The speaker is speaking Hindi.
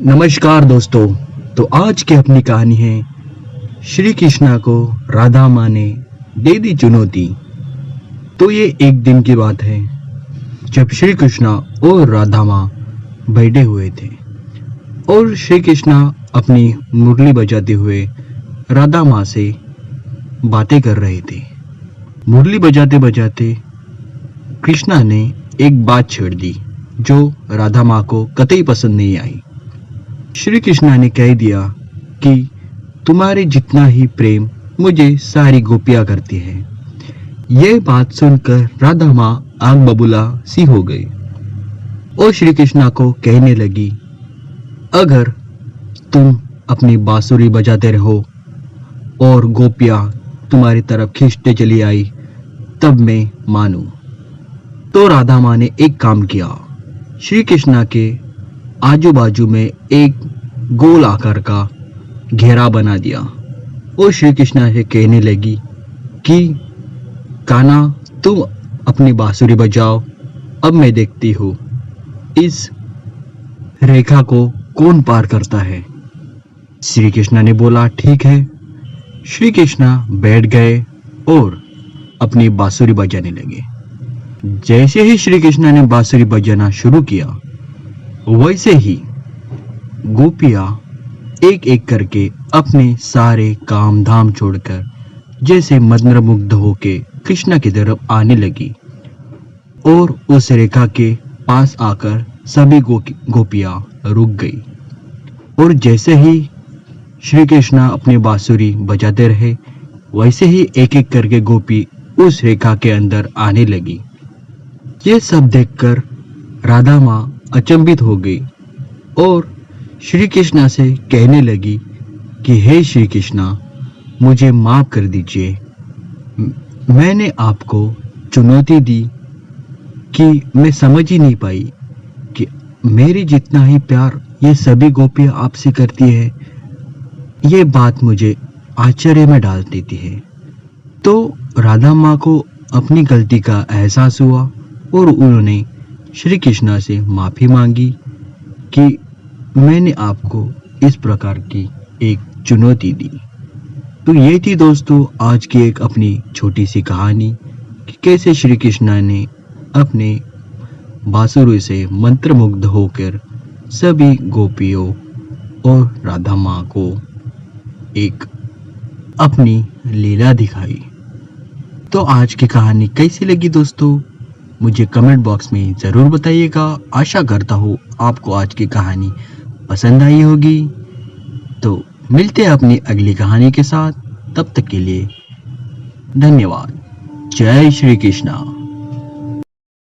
नमस्कार दोस्तों। तो आज की अपनी कहानी है श्री कृष्णा को राधा माँ ने दे दी चुनौती। तो ये एक दिन की बात है जब श्री कृष्णा और राधा माँ बैठे हुए थे और श्री कृष्णा अपनी मुरली बजाते हुए राधा माँ से बातें कर रहे थे। मुरली बजाते बजाते कृष्णा ने एक बात छेड़ दी जो राधा माँ को कतई पसंद नहीं आई। श्री कृष्णा ने कह दिया कि तुम्हारे जितना ही प्रेम मुझे सारी गोपियां करती है। यह बात सुनकर राधा माँ आग बबूला सी हो गई और श्री कृष्णा को कहने लगी, अगर तुम अपनी बांसुरी बजाते रहो और गोपियां तुम्हारी तरफ खींचते चली आई तब मैं मानूं। तो राधा माँ ने एक काम किया, श्री कृष्णा के आजू बाजू में एक गोल आकार का घेरा बना दिया और श्री कृष्णा से कहने लगी कि कान्हा तुम अपनी बांसुरी बजाओ, अब मैं देखती हूँ इस रेखा को कौन पार करता है। श्री कृष्णा ने बोला ठीक है। श्री कृष्णा बैठ गए और अपनी बांसुरी बजाने लगे। जैसे ही श्री कृष्णा ने बांसुरी बजाना शुरू किया वैसे ही गोपियां एक एक करके अपने सारे काम धाम छोड़कर जैसे मंत्रमुग्ध होके कृष्णा की तरफ आने लगी और उस रेखा के पास आकर सभी गोपियां रुक गई। और जैसे ही श्री कृष्णा अपनी बांसुरी बजाते रहे वैसे ही एक एक करके गोपी उस रेखा के अंदर आने लगी। ये सब देखकर राधा माँ अचंभित हो गई और श्री कृष्णा से कहने लगी कि हे श्री कृष्णा मुझे माफ कर दीजिए। मैंने आपको चुनौती दी कि मैं समझ ही नहीं पाई कि मेरी जितना ही प्यार ये सभी गोपियां आपसे करती है। ये बात मुझे आश्चर्य में डाल देती है। तो राधा माँ को अपनी गलती का एहसास हुआ और उन्होंने श्री कृष्णा से माफ़ी मांगी कि मैंने आपको इस प्रकार की एक चुनौती दी। तो ये थी दोस्तों आज की एक अपनी छोटी सी कहानी कि कैसे श्री कृष्णा ने अपने बांसुरी से मंत्रमुग्ध होकर सभी गोपियों और राधा माँ को एक अपनी लीला दिखाई। तो आज की कहानी कैसी लगी दोस्तों मुझे कमेंट बॉक्स में ज़रूर बताइएगा। आशा करता हूँ आपको आज की कहानी पसंद आई होगी। तो मिलते हैं अपनी अगली कहानी के साथ, तब तक के लिए धन्यवाद। जय श्री कृष्णा।